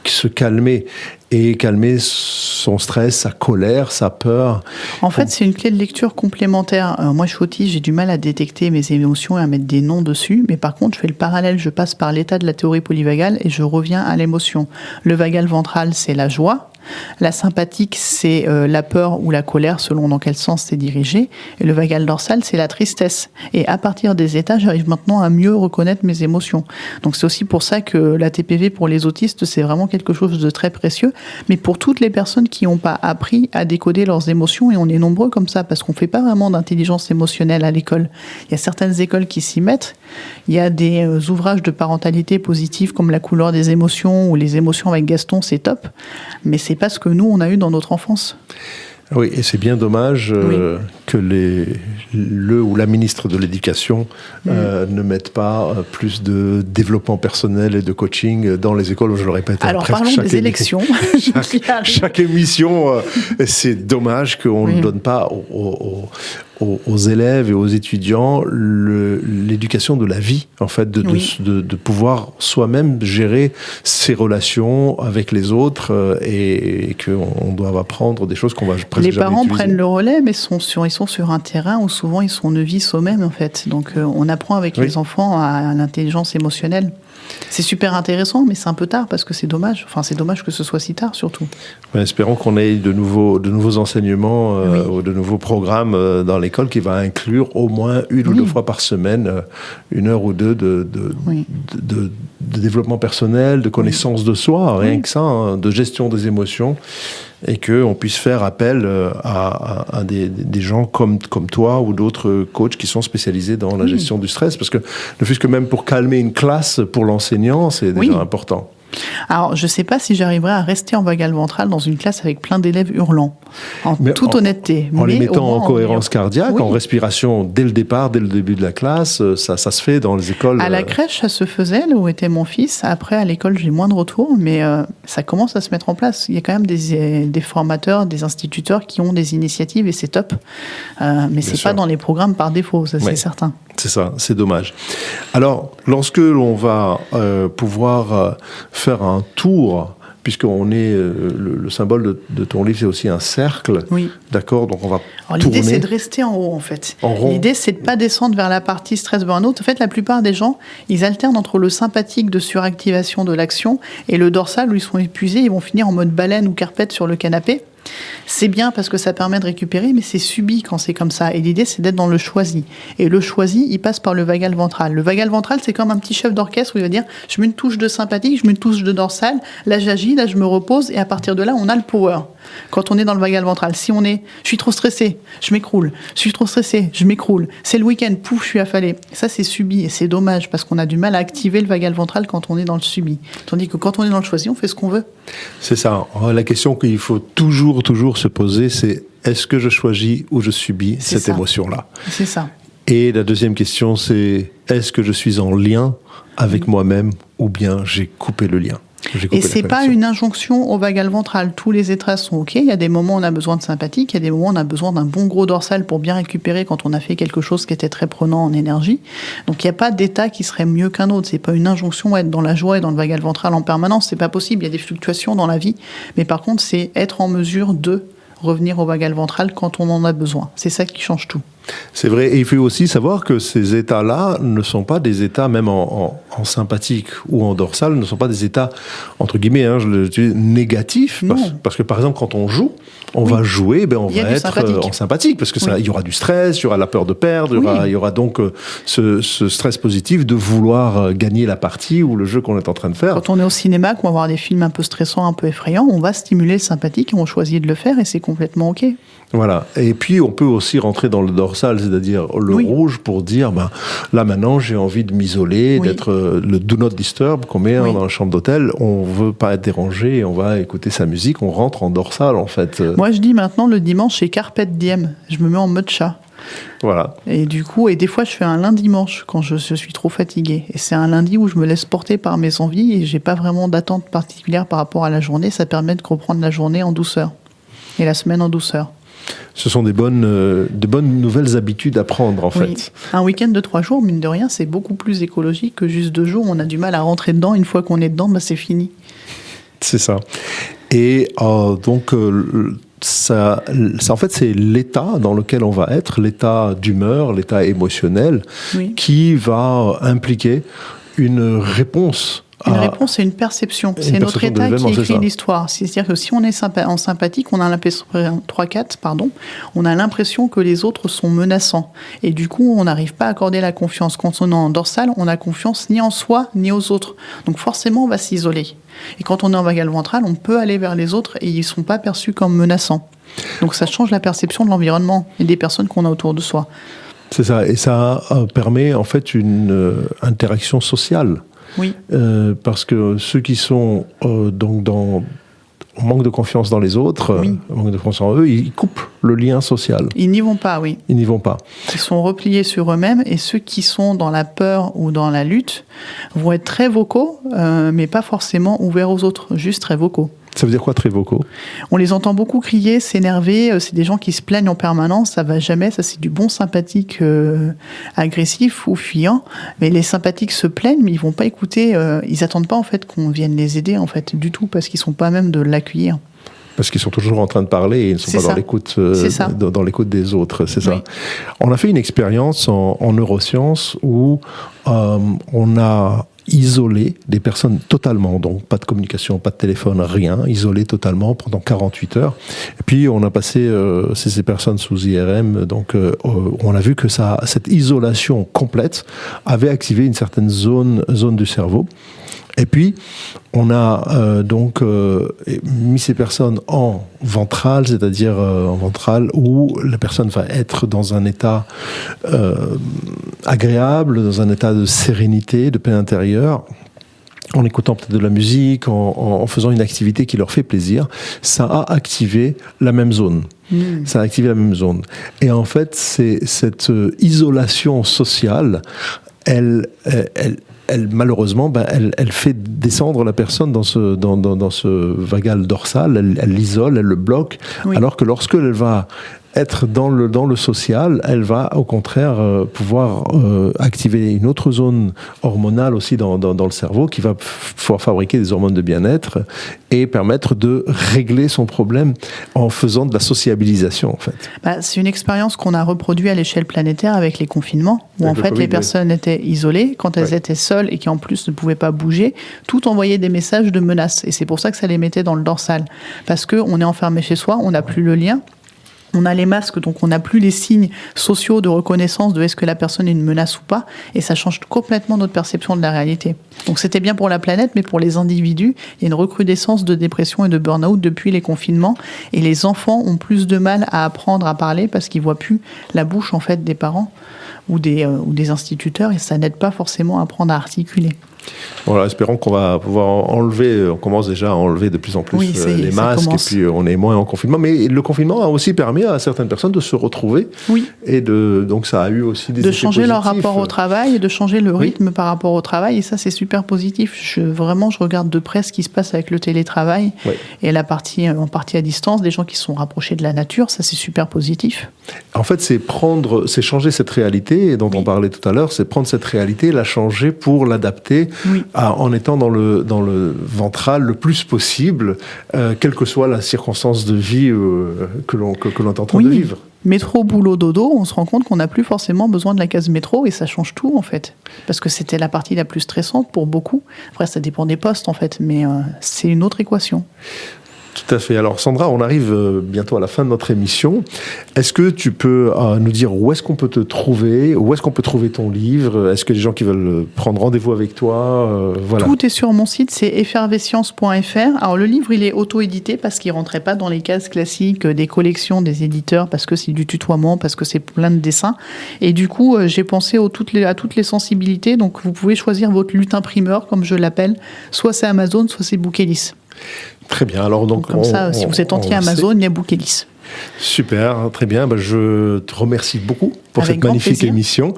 se calmer et calmer son stress, sa colère, sa peur. En fait, c'est une clé de lecture complémentaire. Moi, je suis autiste, j'ai du mal à détecter mes émotions et à mettre des noms dessus, mais par contre, je fais le parallèle, je passe par l'état de la théorie polyvagale et je reviens à l'émotion. Le vagal ventral, c'est la joie. La sympathique, c'est la peur ou la colère, selon dans quel sens c'est dirigé. Et le vagal dorsal, c'est la tristesse. Et à partir des états, j'arrive maintenant à mieux reconnaître mes émotions. Donc c'est aussi pour ça que la TPV pour les autistes, c'est vraiment quelque chose de très précieux. Mais pour toutes les personnes qui n'ont pas appris à décoder leurs émotions, et on est nombreux comme ça, parce qu'on ne fait pas vraiment d'intelligence émotionnelle à l'école. Il y a certaines écoles qui s'y mettent. Il y a des ouvrages de parentalité positive comme La couleur des émotions ou Les émotions avec Gaston, c'est top. Mais c'est pas ce que nous, on a eu dans notre enfance. Oui, et c'est bien dommage que le ou la ministre de l'Éducation ne mette pas plus de développement personnel et de coaching dans les écoles. Je le répète. Alors parlons des élections. chaque émission, c'est dommage qu'on ne donne pas aux élèves et aux étudiants l'éducation de la vie, en fait, de pouvoir soi-même gérer ses relations avec les autres et qu'on doit apprendre des choses qu'on va presque les jamais parents utiliser. prennent le relais, mais ils sont sur un terrain où souvent ils sont novices eux-mêmes, en fait. Donc on apprend avec les enfants à l'intelligence émotionnelle. C'est super intéressant, mais c'est un peu tard parce que c'est dommage. Enfin, c'est dommage que ce soit si tard, surtout. Espérons qu'on ait de nouveaux enseignements ou de nouveaux programmes dans l'école qui va inclure au moins une ou deux fois par semaine, 1 heure ou deux de développement personnel, de connaissance de soi, rien que ça, hein, de gestion des émotions, et qu'on puisse faire appel à des gens comme toi ou d'autres coachs qui sont spécialisés dans la gestion du stress, parce que ne fût-ce que même pour calmer une classe, pour l'enseignant, c'est déjà important. Alors, je ne sais pas si j'arriverai à rester en vagal ventral dans une classe avec plein d'élèves hurlants, toute honnêteté. En les mettant en cohérence cardiaque, en respiration dès le départ, dès le début de la classe, ça se fait dans les écoles. À la crèche, ça se faisait, là où était mon fils. Après, à l'école, j'ai moins de retours, mais ça commence à se mettre en place. Il y a quand même des formateurs, des instituteurs qui ont des initiatives et c'est top. Mais ce n'est pas dans les programmes par défaut, ça c'est certain. C'est ça, c'est dommage. Alors, lorsque l'on va pouvoir faire un tour, puisqu'on est le symbole de ton livre, c'est aussi un cercle, d'accord. Donc on va tourner. L'idée c'est de rester en haut en fait. L'idée c'est de pas descendre vers la partie stress burn-out. En fait, la plupart des gens, ils alternent entre le sympathique de suractivation de l'action et le dorsal où ils sont épuisés, ils vont finir en mode baleine ou carpette sur le canapé. C'est bien parce que ça permet de récupérer, mais c'est subi quand c'est comme ça. Et l'idée, c'est d'être dans le choisi. Et le choisi, il passe par le vagal ventral. Le vagal ventral, c'est comme un petit chef d'orchestre où il va dire « je mets une touche de sympathique, je mets une touche de dorsale, là j'agis, là je me repose » et à partir de là, on a le power. Quand on est dans le vagal ventral, si on est « je suis trop stressé, je m'écroule, je suis trop stressé, je m'écroule, c'est le week-end, pouf, je suis affalé ». Ça, c'est subi et c'est dommage parce qu'on a du mal à activer le vagal ventral quand on est dans le subi. Tandis que quand on est dans le choisi, on fait ce qu'on veut. C'est ça. La question qu'il faut toujours se poser, c'est est-ce que je choisis ou je subis cette émotion-là ? C'est ça. Et la deuxième question, c'est est-ce que je suis en lien avec moi-même ou bien j'ai coupé le lien ? Et c'est pas une injonction au vagal ventral. Tous les états sont OK. Il y a des moments où on a besoin de sympathique, il y a des moments où on a besoin d'un bon gros dorsal pour bien récupérer quand on a fait quelque chose qui était très prenant en énergie. Donc il n'y a pas d'état qui serait mieux qu'un autre. C'est pas une injonction à être dans la joie et dans le vagal ventral en permanence. C'est pas possible. Il y a des fluctuations dans la vie. Mais par contre, c'est être en mesure de revenir au vagal ventral quand on en a besoin. C'est ça qui change tout. C'est vrai, et il faut aussi savoir que ces états-là ne sont pas des états, même en sympathique ou en dorsal, ne sont pas des états, entre guillemets, je le dis, négatifs, parce que par exemple, quand on joue, on va jouer, on va être en sympathique, parce que il y aura du stress, il y aura la peur de perdre, il y aura donc ce stress positif de vouloir gagner la partie ou le jeu qu'on est en train de faire. Quand on est au cinéma, qu'on va voir des films un peu stressants, un peu effrayants, on va stimuler le sympathique et on choisit de le faire et c'est complètement OK. Voilà. Et puis, on peut aussi rentrer dans le dorsal, c'est-à-dire le rouge, pour dire, là, maintenant, j'ai envie de m'isoler, d'être le do not disturb qu'on met dans la chambre d'hôtel. On veut pas être dérangé, on va écouter sa musique, on rentre en dorsal, en fait. Moi, je dis maintenant, le dimanche, c'est carpet diem. Je me mets en mode chat. Voilà. Et du coup, des fois, je fais un lundi-dimanche quand je suis trop fatiguée. Et c'est un lundi où je me laisse porter par mes envies et j'ai pas vraiment d'attente particulière par rapport à la journée. Ça permet de reprendre la journée en douceur. Et la semaine en douceur. Ce sont de bonnes nouvelles habitudes à prendre, en fait. Un week-end de 3 jours, mine de rien, c'est beaucoup plus écologique que juste 2 jours. On a du mal à rentrer dedans. Une fois qu'on est dedans, c'est fini. C'est ça. Et donc, ça, en fait, c'est l'état dans lequel on va être, l'état d'humeur, l'état émotionnel, qui va impliquer une réponse. Une réponse, c'est une perception. C'est notre état qui écrit l'histoire. C'est-à-dire que si on est en sympathique, on a l'impression, 3-4, on a l'impression que les autres sont menaçants. Et du coup, on n'arrive pas à accorder la confiance. Quand on est en dorsal, on n'a confiance ni en soi, ni aux autres. Donc forcément, on va s'isoler. Et quand on est en vagal ventral, on peut aller vers les autres et ils ne sont pas perçus comme menaçants. Donc ça change la perception de l'environnement et des personnes qu'on a autour de soi. C'est ça. Et ça permet en fait une interaction sociale. Oui. Parce que ceux qui sont donc manque de confiance dans les autres, manque de confiance en eux, ils coupent le lien social. Ils n'y vont pas, oui. Ils n'y vont pas. Ils sont repliés sur eux-mêmes et ceux qui sont dans la peur ou dans la lutte vont être très vocaux, mais pas forcément ouverts aux autres, juste très vocaux. Ça veut dire quoi, très vocaux? On les entend beaucoup crier, s'énerver. C'est des gens qui se plaignent en permanence. Ça va jamais. Ça, c'est du bon sympathique agressif ou fuyant. Mais les sympathiques se plaignent, mais ils vont pas écouter. Ils attendent pas en fait qu'on vienne les aider en fait du tout, parce qu'ils sont pas à même de l'accueillir. Parce qu'ils sont toujours en train de parler et ils ne sont pas dans l'écoute des autres, c'est ça. Oui. On a fait une expérience en neurosciences où on a isolé des personnes totalement, donc pas de communication, pas de téléphone, rien, isolé totalement pendant 48 heures. Et puis on a passé ces personnes sous IRM, donc on a vu que cette isolation complète avait activé une certaine zone du cerveau. Et puis, on a mis ces personnes en ventrale, c'est-à-dire en ventrale où la personne va être dans un état agréable, dans un état de sérénité, de paix intérieure, en écoutant peut-être de la musique, en faisant une activité qui leur fait plaisir. Ça a activé la même zone. Ça a activé la même zone. Et en fait, c'est cette isolation sociale, elle malheureusement, elle fait descendre la personne dans ce vagal dorsal, elle l'isole, elle le bloque, alors que lorsque elle va être dans le social, elle va au contraire pouvoir activer une autre zone hormonale aussi dans le cerveau qui va pouvoir fabriquer des hormones de bien-être et permettre de régler son problème en faisant de la sociabilisation en fait. C'est une expérience qu'on a reproduite à l'échelle planétaire avec les confinements où en fait les personnes étaient isolées quand elles étaient seules et qui en plus ne pouvaient pas bouger, tout envoyait des messages de menaces et c'est pour ça que ça les mettait dans le dorsal parce qu'on est enfermé chez soi, on n'a plus le lien. On a les masques, donc on n'a plus les signes sociaux de reconnaissance de est-ce que la personne est une menace ou pas, et ça change complètement notre perception de la réalité. Donc c'était bien pour la planète, mais pour les individus, il y a une recrudescence de dépression et de burn-out depuis les confinements, et les enfants ont plus de mal à apprendre à parler parce qu'ils voient plus la bouche en fait des parents ou des instituteurs, et ça n'aide pas forcément à apprendre à articuler. Voilà, espérons qu'on va pouvoir enlever, on commence déjà à enlever de plus en plus les masques, et puis on est moins en confinement. Mais le confinement a aussi permis à certaines personnes de se retrouver. Et donc ça a eu aussi des effets positifs. De changer leur rapport au travail et de changer le rythme par rapport au travail. Et ça, c'est super positif. Je regarde de près ce qui se passe avec le télétravail et la partie en partie à distance, des gens qui se sont rapprochés de la nature. Ça, c'est super positif. En fait, c'est changer cette réalité dont on parlait tout à l'heure, c'est prendre cette réalité, la changer pour l'adapter en étant dans le ventral le plus possible, quelle que soit la circonstance de vie que l'on est en train de vivre. Métro, boulot, dodo, on se rend compte qu'on n'a plus forcément besoin de la case métro et ça change tout en fait. Parce que c'était la partie la plus stressante pour beaucoup. Après, ça dépend des postes en fait, mais c'est une autre équation. Tout à fait. Alors Sandra, on arrive bientôt à la fin de notre émission. Est-ce que tu peux nous dire où est-ce qu'on peut te trouver, où est-ce qu'on peut trouver ton livre? Est-ce que les gens qui veulent prendre rendez-vous avec toi, voilà. Tout est sur mon site, c'est effervescience.fr. Alors le livre, il est auto-édité parce qu'il rentrait pas dans les cases classiques des collections des éditeurs, parce que c'est du tutoiement, parce que c'est plein de dessins. Et du coup, j'ai pensé à toutes les sensibilités. Donc vous pouvez choisir votre lutin primeur, comme je l'appelle. Soit c'est Amazon, soit c'est Bookelis. Très bien. Alors donc comme ça, si vous êtes anti-Amazon, il y a Bookelis. Super, très bien. Je te remercie beaucoup pour cette magnifique émission.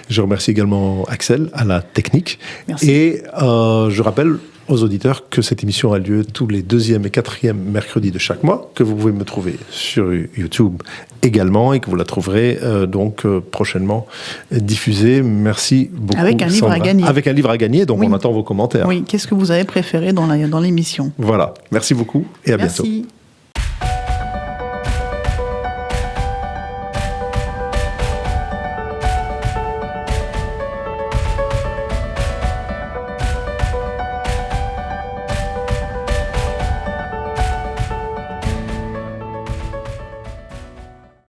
Je remercie également Axel à la technique. Merci. Et je rappelle aux auditeurs que cette émission a lieu tous les 2e et 4e mercredis de chaque mois, que vous pouvez me trouver sur YouTube également et que vous la trouverez prochainement diffusée. Merci beaucoup. Avec un livre à gagner. Avec un livre à gagner, donc on attend vos commentaires. Oui, qu'est-ce que vous avez préféré dans l'émission? Voilà, merci beaucoup et à bientôt. Merci.